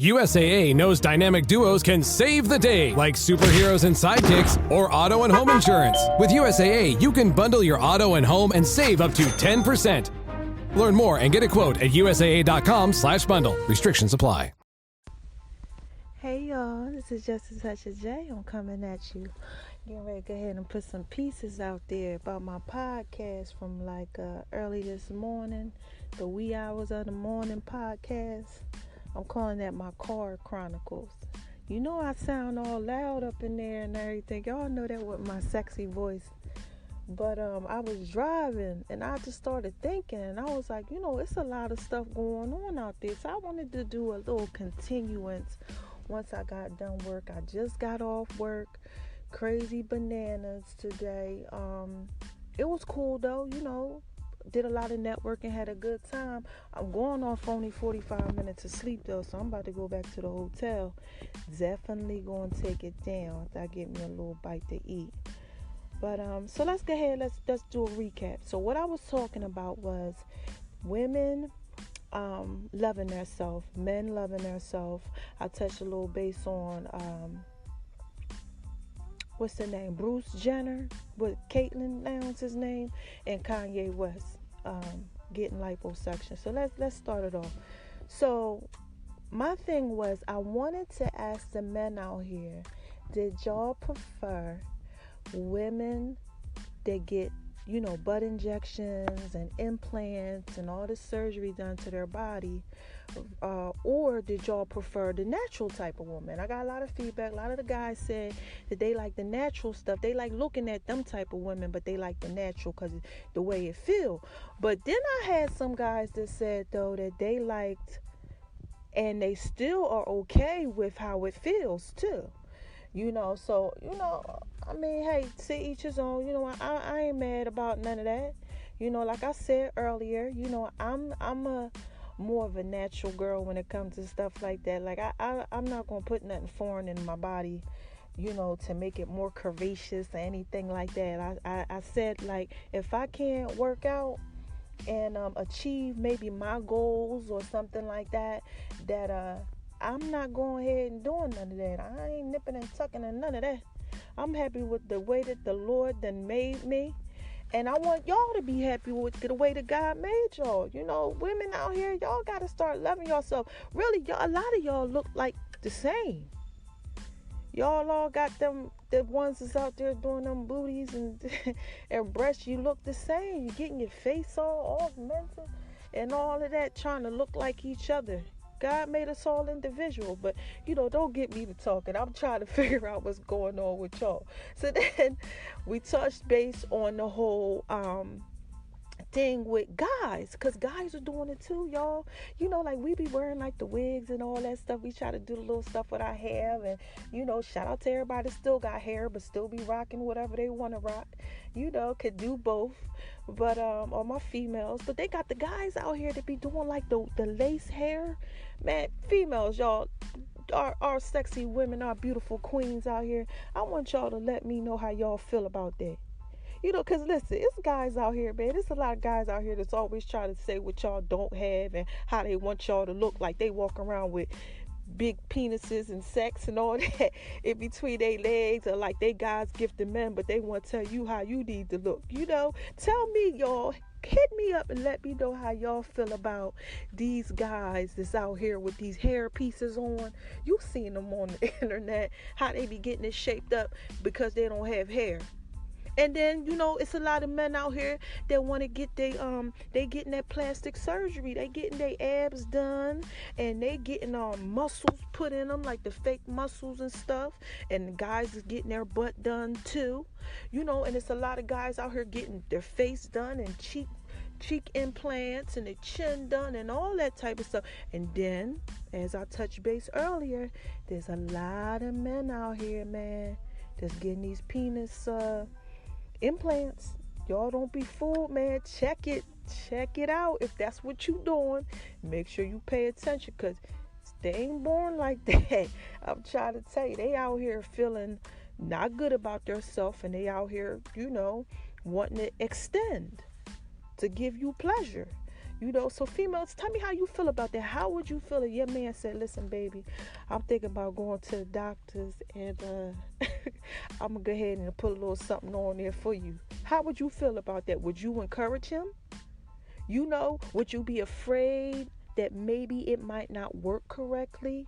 USAA knows dynamic duos can save the day, like superheroes and sidekicks or auto and home insurance. With USAA, you can bundle your auto and home and save up to 10%. Learn more and get a quote at USAA.com/bundle. Restrictions apply. Hey y'all, this is Justice Hutcher J. I'm coming at you. Getting ready to go ahead and put some pieces out there about my podcast from early this morning, the wee hours of the morning podcast. I'm calling that my car chronicles. You know I sound all loud up in there and everything. Y'all know that with my sexy voice. But I was driving and I just started thinking, and I was like, it's a lot of stuff going on out there. So I wanted to do a little continuance once I got done work. I just got off work. Crazy bananas today. It was cool though, did a lot of networking, had a good time. I'm going off only 45 minutes of sleep though, so I'm about to go back to the hotel. Definitely going to take it down after I get me a little bite to eat. But so let's go ahead, let's do a recap. So what I was talking about was women loving themselves, men loving themselves. I touched a little base on what's the name? Bruce Jenner, what Caitlyn now's his name, and Kanye West getting liposuction. So let's start it off. So my thing was, I wanted to ask the men out here, did y'all prefer women that get butt injections and implants and all the surgery done to their body, or did y'all prefer the natural type of woman? I got a lot of feedback. A lot of the guys said that they like the natural stuff. They like looking at them type of women, but they like the natural because the way it feel. But then I had some guys that said though that they liked, and they still are okay with how it feels too. So, I mean, hey, to each his own. I ain't mad about none of that. Like I said earlier, I'm a more of a natural girl when it comes to stuff like that. Like, I'm not going to put nothing foreign in my body, to make it more curvaceous or anything like that. I said, like, if I can't work out and achieve maybe my goals or something like that, I'm not going ahead and doing none of that. I ain't nipping and tucking and none of that. I'm happy with the way that the Lord done made me. And I want y'all to be happy with the way that God made y'all. Women out here, y'all got to start loving yourself. Really, a lot of y'all look like the same. Y'all all got the ones that's out there doing them booties and and breasts. You look the same. You getting your face all augmented and all of that, trying to look like each other. God made us all individual, but don't get me to talking. I'm trying to figure out what's going on with y'all. So then we touched base on the whole thing with guys, because guys are doing it too, y'all. Like we be wearing like the wigs and all that stuff. We try to do the little stuff with our hair, and shout out to everybody that still got hair but still be rocking whatever they want to rock. Could do both. But all my females, but they got the guys out here that be doing like the lace hair. Man, females, y'all, our sexy women, our beautiful queens out here, I want y'all to let me know how y'all feel about that. Because listen, it's guys out here, man. There's a lot of guys out here that's always trying to say what y'all don't have and how they want y'all to look, like they walk around with big penises and sex and all that in between their legs, or like they God's gifted men, but they want to tell you how you need to look. Tell me, y'all. Hit me up and let me know how y'all feel about these guys that's out here with these hair pieces on. You seen them on the internet, how they be getting it shaped up because they don't have hair. And then, it's a lot of men out here that want to get they getting that plastic surgery. They getting their abs done, and they getting muscles put in them, like the fake muscles and stuff. And the guys is getting their butt done too. And it's a lot of guys out here getting their face done and cheek implants and the chin done and all that type of stuff. And then, as I touched base earlier, there's a lot of men out here, man, that's getting these penis implants. Y'all don't be fooled, man. Check it out. If that's what you doing, make sure you pay attention, because they ain't born like that. I'm trying to tell you, they out here feeling not good about themselves, and they out here, wanting to extend to give you pleasure. So females, tell me how you feel about that. How would you feel if your man said, listen, baby, I'm thinking about going to the doctors and I'm going to go ahead and put a little something on there for you. How would you feel about that? Would you encourage him? Would you be afraid that maybe it might not work correctly?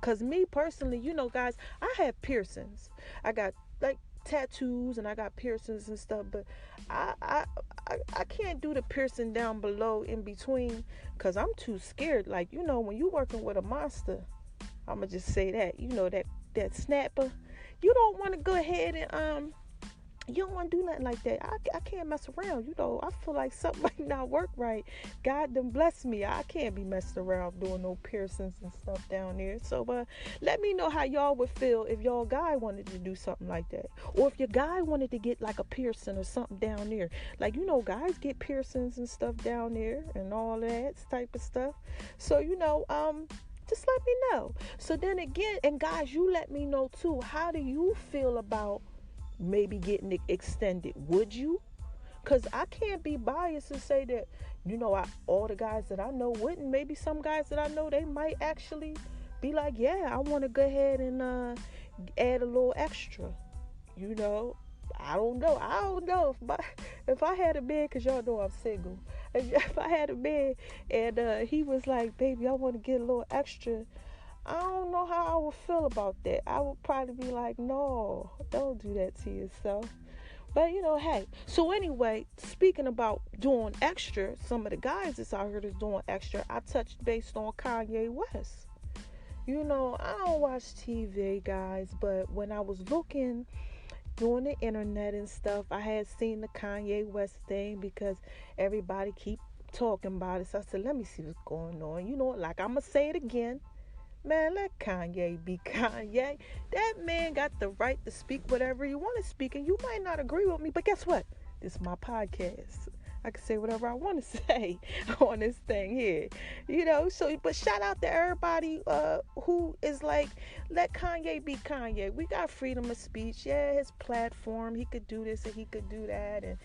Because me personally, guys, I have piercings. I got like tattoos and I got piercings and stuff, but I can't do the piercing down below in between because I'm too scared. Like, when you working with a monster, I'm going to just say that, that snapper, you don't want to go ahead and, you don't want to do nothing like that. I can't mess around. I feel like something might not work right. God done bless me. I can't be messing around doing no piercings and stuff down there. So let me know how y'all would feel if y'all guy wanted to do something like that. Or if your guy wanted to get like a piercing or something down there. Like, guys get piercings and stuff down there and all that type of stuff. So, just let me know. So then again, and guys, you let me know too. How do you feel about maybe getting it extended? Would you? Because I can't be biased and say that, all the guys that I know wouldn't. Maybe some guys that I know, they might actually be like, yeah, I want to go ahead and add a little extra. I don't know if I had a man, because y'all know I'm single. If I had a man and he was like, baby, I want to get a little extra, I don't know how I would feel about that. I would probably be like, no, don't do that to yourself. But, hey. So anyway, speaking about doing extra, some of the guys that's out here that's doing extra, I touched based on Kanye West. I don't watch TV, guys, but when I was looking doing the internet and stuff, I had seen the Kanye West thing because everybody keep talking about it. So I said, let me see what's going on. Like I'm going to say it again. Man, let Kanye be Kanye. That man got the right to speak whatever he want to speak, and you might not agree with me, but guess what? This is my podcast. I can say whatever I want to say on this thing here. So, but shout out to everybody who is like, let Kanye be Kanye. We got freedom of speech. Yeah, his platform, he could do this and he could do that. And,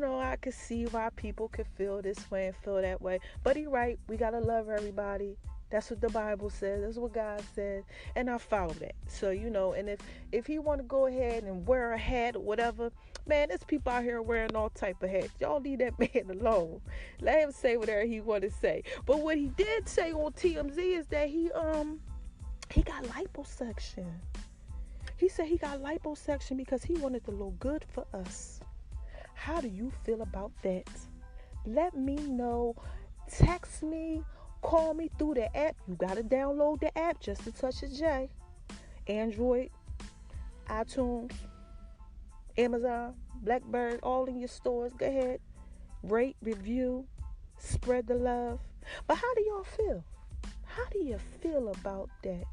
I could see why people could feel this way and feel that way. But he right. We got to love everybody. That's what the Bible says. That's what God said. And I follow that. So, and if he want to go ahead and wear a hat or whatever, man, there's people out here wearing all type of hats. Y'all leave that man alone. Let him say whatever he want to say. But what he did say on TMZ is that he got liposuction. He said he got liposuction because he wanted to look good for us. How do you feel about that? Let me know. Text me. Call me through the app. You got to download the app, Just a Touch of J. Android, iTunes, Amazon, Blackberry, all in your stores. Go ahead. Rate, review, spread the love. But how do y'all feel? How do you feel about that?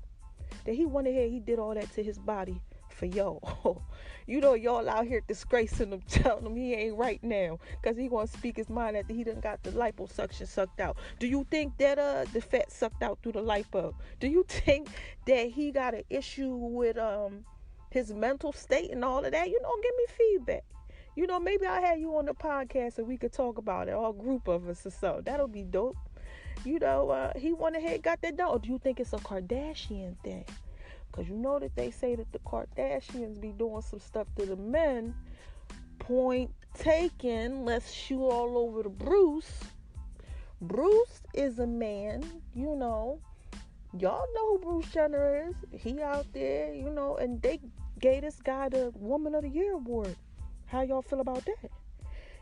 That he went ahead, he did all that to his body for y'all. Y'all out here disgracing him, telling him he ain't right now because he want to speak his mind after he done got the liposuction sucked out. Do you think that the fat sucked out through the lipo? Do you think that he got an issue with his mental state and all of that? Give me feedback. Maybe I'll have you on the podcast and we could talk about it, all group of us or so. That'll be dope. He went ahead, got that done. Or do you think it's a Kardashian thing? Because that they say that the Kardashians be doing some stuff to the men. Point taken. Let's shoot all over to Bruce. Bruce is a man, Y'all know who Bruce Jenner is. He out there, and they gave this guy the Woman of the Year award. How y'all feel about that?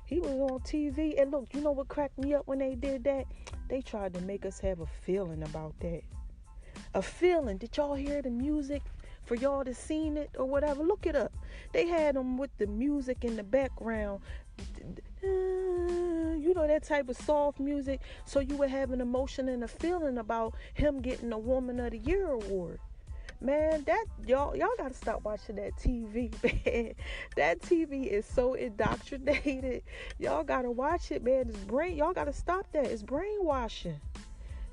He was on TV, and look, what cracked me up when they did that? They tried to make us have a feeling about that. A feeling. Did y'all hear the music for y'all to seen it or whatever? Look it up. They had them with the music in the background. That type of soft music. So you would have an emotion and a feeling about him getting a Woman of the Year award. Man, that y'all gotta stop watching that TV, man. That TV is so indoctrinated. Y'all gotta watch it, man. Y'all gotta stop that. It's brainwashing.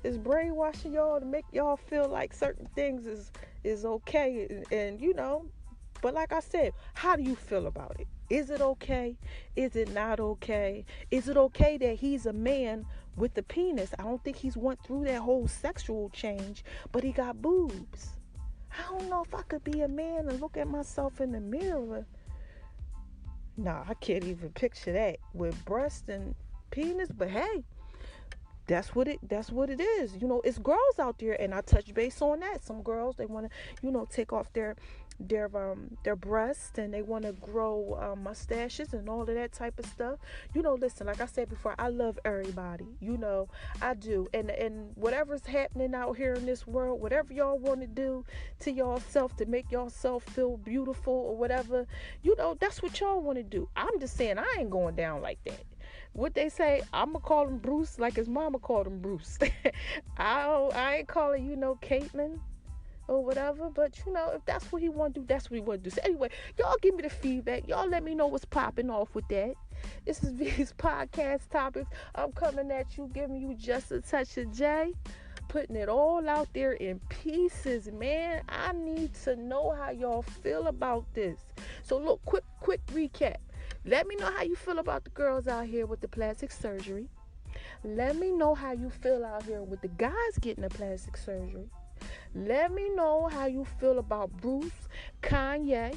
It's brainwashing y'all to make y'all feel like certain things is okay. And but like I said, how do you feel about it? Is it okay? Is it not okay? Is it okay that he's a man with the penis. I don't think he's went through that whole sexual change, but he got boobs. I don't know if I could be a man and look at myself in the mirror. No, I can't even picture that with breast and penis, but hey, that's what it is. It's girls out there, and I touch base on that. Some girls, they want to, take off their breasts, and they want to grow mustaches and all of that type of stuff. Listen, like I said before, I love everybody. I do. And whatever's happening out here in this world, whatever y'all want to do to yourself to make yourself feel beautiful or whatever, that's what y'all want to do. I'm just saying, I ain't going down like that. What they say, I'm going to call him Bruce like his mama called him Bruce. I ain't calling, Caitlin or whatever. But, if that's what he want to do, that's what he want to do. So anyway, y'all give me the feedback. Y'all let me know what's popping off with that. This is V's podcast topics. I'm coming at you, giving you just a touch of J. Putting it all out there in pieces, man. I need to know how y'all feel about this. So look, quick recap. Let me know how you feel about the girls out here with the plastic surgery. Let me know how you feel out here with the guys getting the plastic surgery. Let me know how you feel about Bruce, Kanye,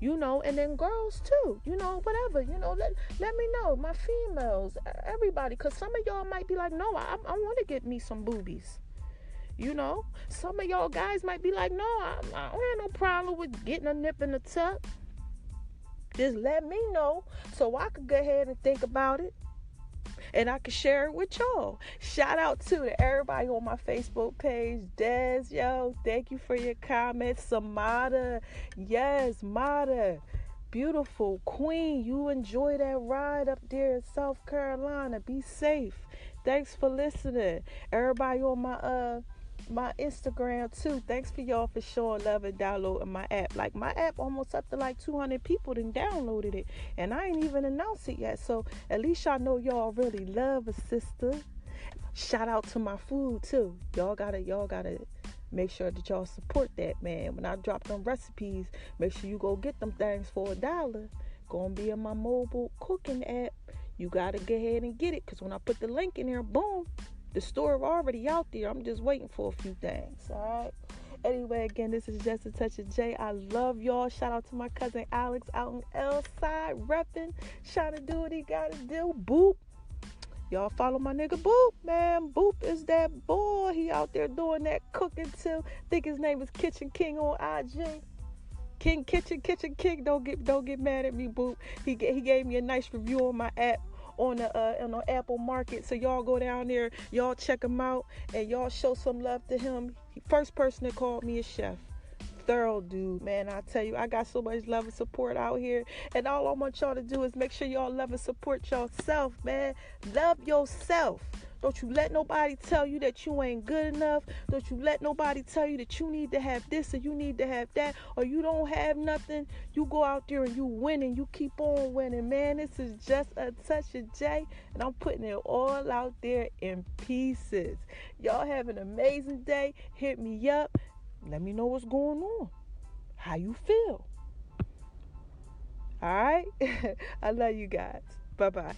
and then girls too, whatever, let me know, my females, everybody, because some of y'all might be like, no, I want to get me some boobies. Some of y'all guys might be like, no, I don't have no problem with getting a nip in the tuck. Just let me know so I could go ahead and think about it, and I can share it with y'all. Shout out to everybody on my Facebook page. Des, thank you for your comments. Samada, yes, Mada, beautiful queen. You enjoy that ride up there in South Carolina. Be safe. Thanks for listening. Everybody on my Instagram too. Thanks for y'all for showing love and downloading my app. Like, my app almost up to like 200 people done downloaded it, and I ain't even announced it yet. So at least y'all know y'all really love a sister. Shout out to my food too. Y'all gotta make sure that y'all support that, man. When I drop them recipes, make sure you go get them things for $1. Gonna be in my mobile cooking app. You gotta go ahead and get it, because when I put the link in there, boom, the store already out there. I'm just waiting for a few things. All right. Anyway, again, this is Just a Touch of J. I love y'all. Shout out to my cousin Alex out on L side repping, trying to do what he gotta do. Boop. Y'all follow my nigga Boop, man. Boop is that boy. He out there doing that cooking too. Think his name is Kitchen King on IG. Kitchen King. Don't get mad at me, Boop. He gave me a nice review on my app. On the Apple Market, so y'all go down there, y'all check him out, and y'all show some love to him. First person that called me a chef. Thorough dude, man. I tell you, I got so much love and support out here, and all I want y'all to do is make sure y'all love and support yourself, man. Love yourself. Don't you let nobody tell you that you ain't good enough. Don't you let nobody tell you that you need to have this or you need to have that or you don't have nothing. You go out there and you win, and you keep on winning, man. This is Just a Touch of J, and I'm putting it all out there in pieces. Y'all have an amazing day. Hit me up. Let me know what's going on. How you feel. All right? I love you guys. Bye-bye.